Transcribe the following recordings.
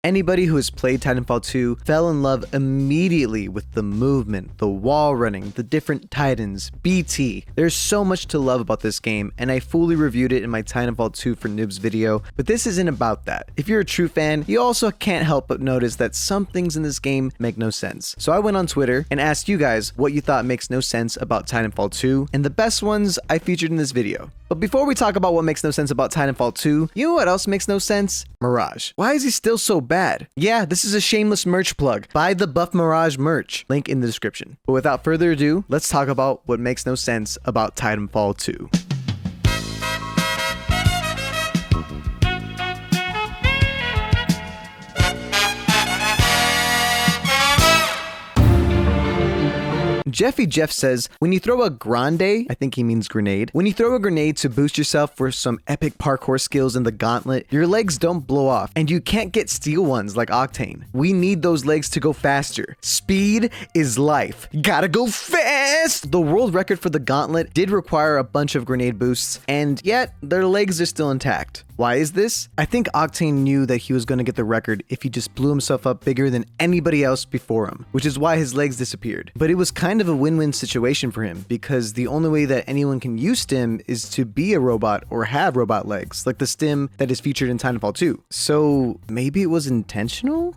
Anybody who has played Titanfall 2 fell in love immediately with the movement, the wall running, the different titans, BT. There's so much to love about this game, and I fully reviewed it in my Titanfall 2 for Noobs video, but this isn't about that. If you're a true fan, you also can't help but notice that some things in this game make no sense. So I went on Twitter and asked you guys what you thought makes no sense about Titanfall 2, and the best ones I featured in this video. But before we talk about what makes no sense about Titanfall 2, you know what else makes no sense? Mirage. Why is he still so bad? Yeah, this is a shameless merch plug. Buy the Buff Mirage merch. Link in the description. But without further ado, let's talk about what makes no sense about Titanfall 2. Jeffy Jeff says, when you throw a grande, I think he means grenade, when you throw a grenade to boost yourself for some epic parkour skills in the Gauntlet, your legs don't blow off, and you can't get steel ones like Octane. We need those legs to go faster. Speed is life. Gotta go fast! The world record for the Gauntlet did require a bunch of grenade boosts, and yet their legs are still intact. Why is this? I think Octane knew that he was going to get the record if he just blew himself up bigger than anybody else before him, which is why his legs disappeared. But it was kind of a win-win situation for him, because the only way that anyone can use stim is to be a robot or have robot legs, like the stim that is featured in Titanfall 2. So maybe it was intentional?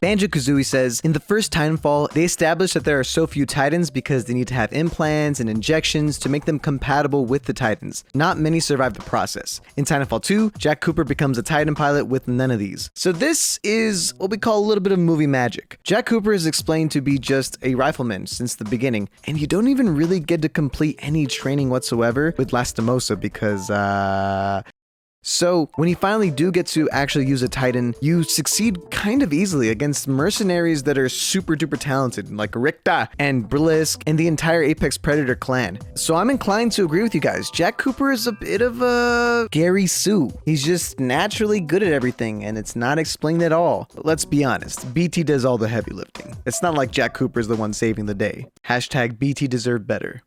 Banjo-Kazooie says, in the first Titanfall, they established that there are so few Titans because they need to have implants and injections to make them compatible with the Titans. Not many survive the process. In Titanfall 2, Jack Cooper becomes a Titan pilot with none of these. So this is what we call a little bit of movie magic. Jack Cooper is explained to be just a rifleman since the beginning, and you don't even really get to complete any training whatsoever with Lastimosa because, So, when you finally do get to actually use a Titan, you succeed kind of easily against mercenaries that are super duper talented, like Rikta and Brillisk and the entire Apex Predator clan. So I'm inclined to agree with you guys. Jack Cooper is a bit of a Gary Sue. He's just naturally good at everything, and it's not explained at all. But let's be honest, BT does all the heavy lifting. It's not like Jack Cooper's the one saving the day. Hashtag BT deserved better.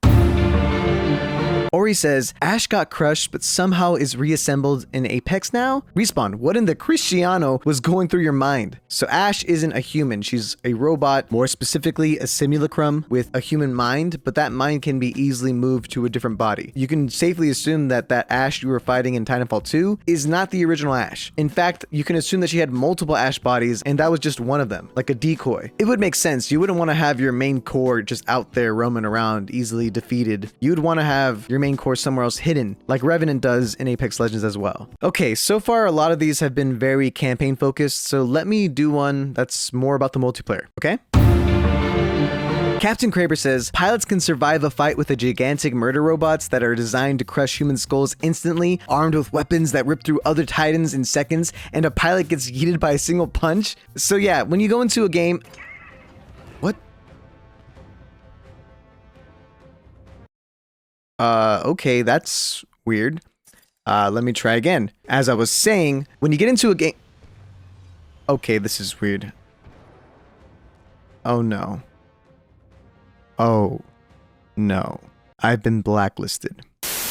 Ori says, Ash got crushed but somehow is reassembled in Apex now? Respawn, what in the Cristiano was going through your mind? So Ash isn't a human, she's a robot, more specifically a simulacrum with a human mind, but that mind can be easily moved to a different body. You can safely assume that that Ash you were fighting in Titanfall 2 is not the original Ash. In fact, you can assume that she had multiple Ash bodies and that was just one of them, like a decoy. It would make sense, you wouldn't want to have your main core just out there roaming around, easily defeated. You'd want to have your main core somewhere else hidden, like Revenant does in Apex Legends as well. Okay, so far a lot of these have been very campaign focused, so let me do one that's more about the multiplayer, okay? Captain Kraber says, pilots can survive a fight with the gigantic murder robots that are designed to crush human skulls instantly, armed with weapons that rip through other Titans in seconds, and a pilot gets yeeted by a single punch. So yeah, when you go into a game... What? Okay, that's weird. Let me try again. As I was saying, when you get into a game... Okay, this is weird. Oh no. Oh no. I've been blacklisted.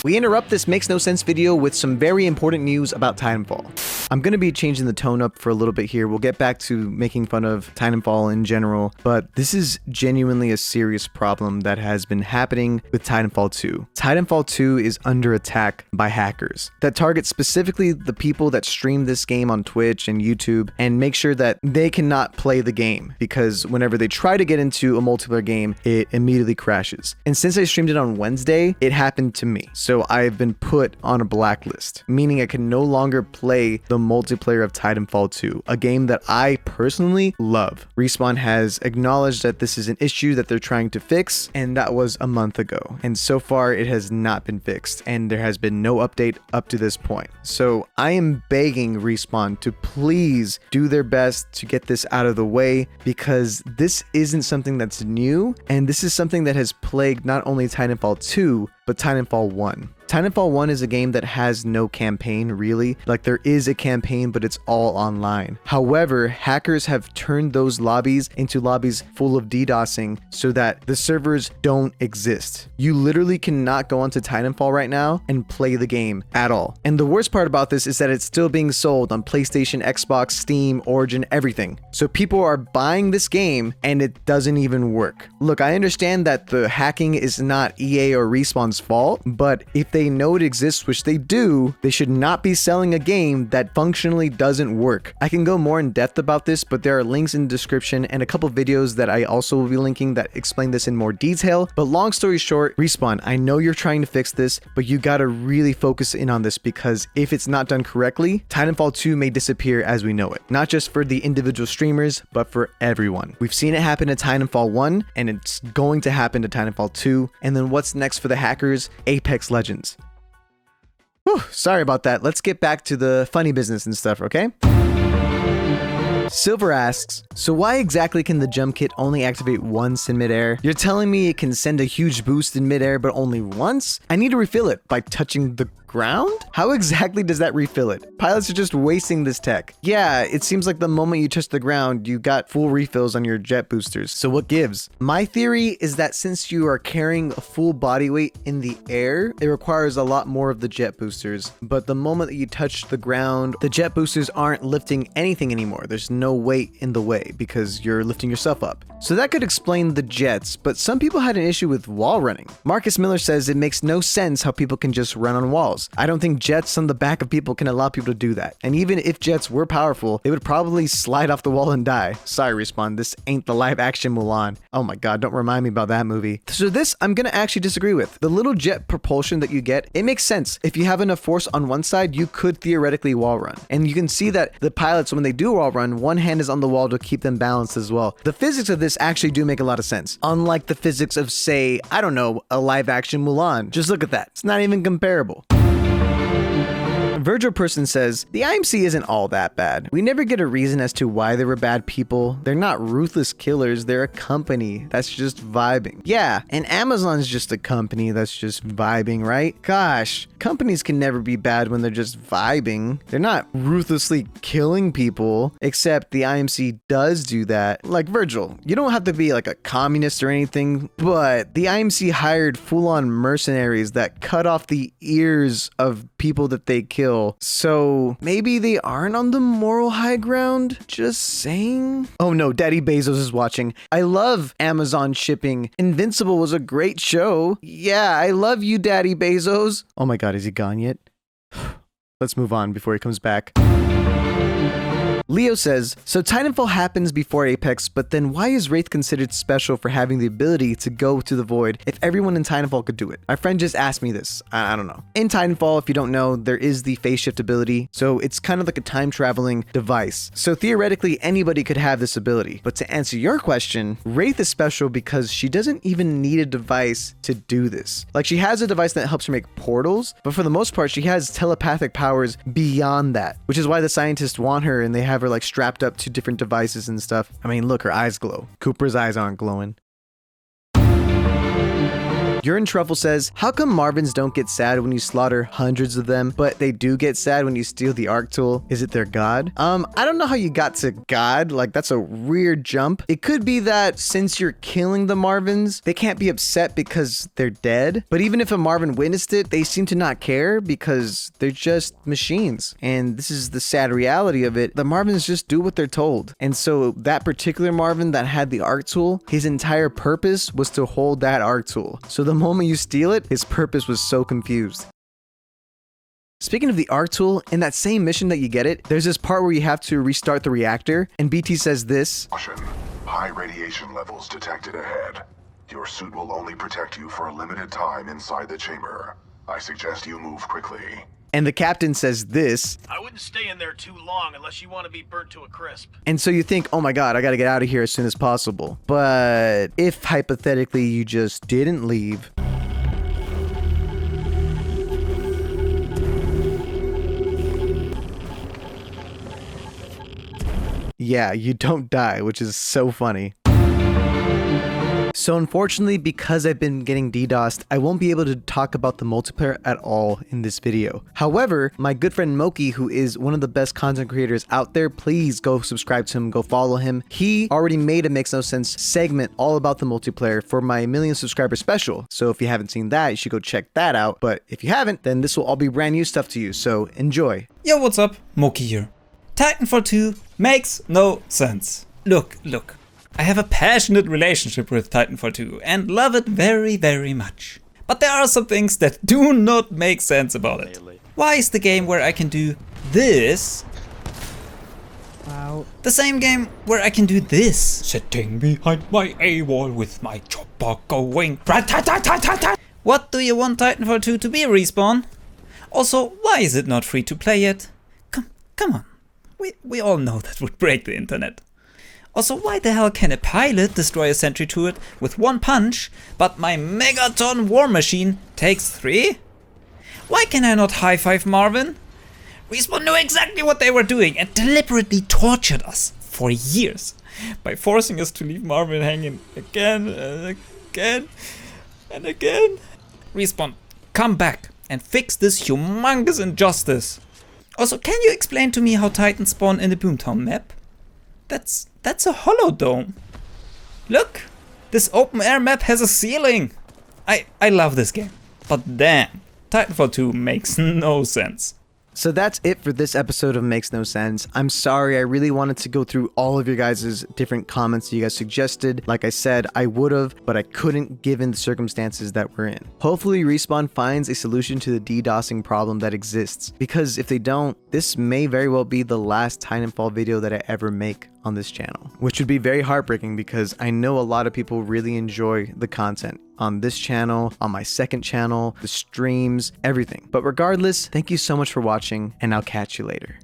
We interrupt this makes no sense video with some very important news about Titanfall. I'm going to be changing the tone up for a little bit here. We'll get back to making fun of Titanfall in general, but this is genuinely a serious problem that has been happening with Titanfall 2. Titanfall 2 is under attack by hackers that target specifically the people that stream this game on Twitch and YouTube and make sure that they cannot play the game, because whenever they try to get into a multiplayer game, it immediately crashes. And since I streamed it on Wednesday, it happened to me. So I've been put on a blacklist, meaning I can no longer play the multiplayer of Titanfall 2, a game that I personally love. Respawn has acknowledged that this is an issue that they're trying to fix, and that was a month ago. And so far, it has not been fixed, and there has been no update up to this point. So I am begging Respawn to please do their best to get this out of the way, because this isn't something that's new, and this is something that has plagued not only Titanfall 2, but Titanfall 1. Titanfall 1 is a game that has no campaign, really. Like, there is a campaign, but it's all online. However, hackers have turned those lobbies into lobbies full of DDoSing so that the servers don't exist. You literally cannot go onto Titanfall right now and play the game at all. And the worst part about this is that it's still being sold on PlayStation, Xbox, Steam, Origin, everything. So people are buying this game and it doesn't even work. Look, I understand that the hacking is not EA or Respawn's fault, but if they know it exists, which they do, they should not be selling a game that functionally doesn't work. I can go more in depth about this, but there are links in the description and a couple videos that I also will be linking that explain this in more detail. But long story short, Respawn, I know you're trying to fix this, but you gotta really focus in on this, because if it's not done correctly, Titanfall 2 may disappear as we know it. Not just for the individual streamers, but for everyone. We've seen it happen to Titanfall 1, and it's going to happen to Titanfall 2. And then what's next for the hackers? Apex Legends. Whew, sorry about that. Let's get back to the funny business and stuff, okay? Silver asks, so why exactly can the jump kit only activate once in midair? You're telling me it can send a huge boost in midair but only once? I need to refill it by touching the ground? How exactly does that refill it? Pilots are just wasting this tech. Yeah, it seems like the moment you touch the ground, you got full refills on your jet boosters. So what gives? My theory is that since you are carrying a full body weight in the air, it requires a lot more of the jet boosters. But the moment that you touch the ground, the jet boosters aren't lifting anything anymore. There's no weight in the way because you're lifting yourself up. So that could explain the jets, but some people had an issue with wall running. Marcus Miller says it makes no sense how people can just run on walls. I don't think jets on the back of people can allow people to do that. And even if jets were powerful, they would probably slide off the wall and die. Sorry, Respawn, this ain't the live action Mulan. Oh my god, don't remind me about that movie. So this, I'm gonna actually disagree with. The little jet propulsion that you get, it makes sense. If you have enough force on one side, you could theoretically wall run. And you can see that the pilots, when they do wall run, one hand is on the wall to keep them balanced as well. The physics of this actually do make a lot of sense. Unlike the physics of, say, I don't know, a live action Mulan. Just look at that. It's not even comparable. Virgil Person says, the IMC isn't all that bad. We never get a reason as to why they were bad people. They're not ruthless killers. They're a company that's just vibing. Yeah, and Amazon's just a company that's just vibing, right? Gosh, companies can never be bad when they're just vibing. They're not ruthlessly killing people, except the IMC does do that. Like Virgil, you don't have to be like a communist or anything, but the IMC hired full-on mercenaries that cut off the ears of people that they kill. So maybe they aren't on the moral high ground? Just saying. Oh no, Daddy Bezos is watching. I love Amazon shipping. Invincible was a great show. Yeah, I love you, Daddy Bezos. Oh my god, is he gone yet? Let's move on before he comes back. Leo says, so Titanfall happens before Apex, but then why is Wraith considered special for having the ability to go to the void if everyone in Titanfall could do it? My friend just asked me this. I don't know. In Titanfall, if you don't know, there is the phase shift ability, so it's kind of like a time traveling device. So theoretically, anybody could have this ability. But to answer your question, Wraith is special because she doesn't even need a device to do this. Like, she has a device that helps her make portals, but for the most part, she has telepathic powers beyond that, which is why the scientists want her and they have her like strapped up to different devices and stuff. I mean, look, her eyes glow. Cooper's eyes aren't glowing. Urine Truffle says, how come Marvins don't get sad when you slaughter hundreds of them, but they do get sad when you steal the arc tool? Is it their god? I don't know how you got to god. Like, that's a weird jump. It could be that since you're killing the Marvins, they can't be upset because they're dead. But even if a Marvin witnessed it, they seem to not care because they're just machines. And this is the sad reality of it. The Marvins just do what they're told. And so that particular Marvin that had the arc tool, his entire purpose was to hold that arc tool. So the moment you steal it, his purpose was so confused. Speaking of the arc tool, in that same mission that you get it, there's this part where you have to restart the reactor, and BT says this. Caution. High radiation levels detected ahead. Your suit will only protect you for a limited time inside the chamber. I suggest you move quickly. And the captain says this. I wouldn't stay in there too long unless you want to be burnt to a crisp. And so you think, oh my god, I gotta get out of here as soon as possible. But if hypothetically you just didn't leave, yeah, you don't die, which is so funny. So unfortunately, because I've been getting DDoSed, I won't be able to talk about the multiplayer at all in this video. However, my good friend Moki, who is one of the best content creators out there, please go subscribe to him, go follow him. He already made a Makes No Sense segment all about the multiplayer for my 1,000,000 subscriber special. So if you haven't seen that, you should go check that out. But if you haven't, then this will all be brand new stuff to you. So enjoy. Yo, what's up? Moki here. Titanfall 2 makes no sense. Look. I have a passionate relationship with Titanfall 2 and love it very, very much. But there are some things that do not make sense about it. Why is the game where I can do this the same game where I can do this? Sitting behind my A-wall with my chopper going rat-tat-tat-tat-tat. What do you want Titanfall 2 to be, Respawn? Also, why is it not free to play yet? Come on. We all know that would break the internet. Also, why the hell can a pilot destroy a sentry turret with one punch, but my megaton war machine takes 3? Why can I not high-five Marvin? Respawn knew exactly what they were doing and deliberately tortured us for years by forcing us to leave Marvin hanging again and again and again. Respawn, come back and fix this humongous injustice. Also, can you explain to me how Titans spawn in the Boomtown map? That's a holodome. Look, this open air map has a ceiling. I love this game, but damn, Titanfall 2 makes no sense. So that's it for this episode of Makes No Sense. I'm sorry, I really wanted to go through all of your guys' different comments you guys suggested. Like I said, I would have, but I couldn't given the circumstances that we're in. Hopefully Respawn finds a solution to the DDoSing problem that exists, because if they don't, this may very well be the last Titanfall video that I ever make on this channel, which would be very heartbreaking because I know a lot of people really enjoy the content on this channel, on my second channel, the streams, everything. But regardless, thank you so much for watching, and I'll catch you later.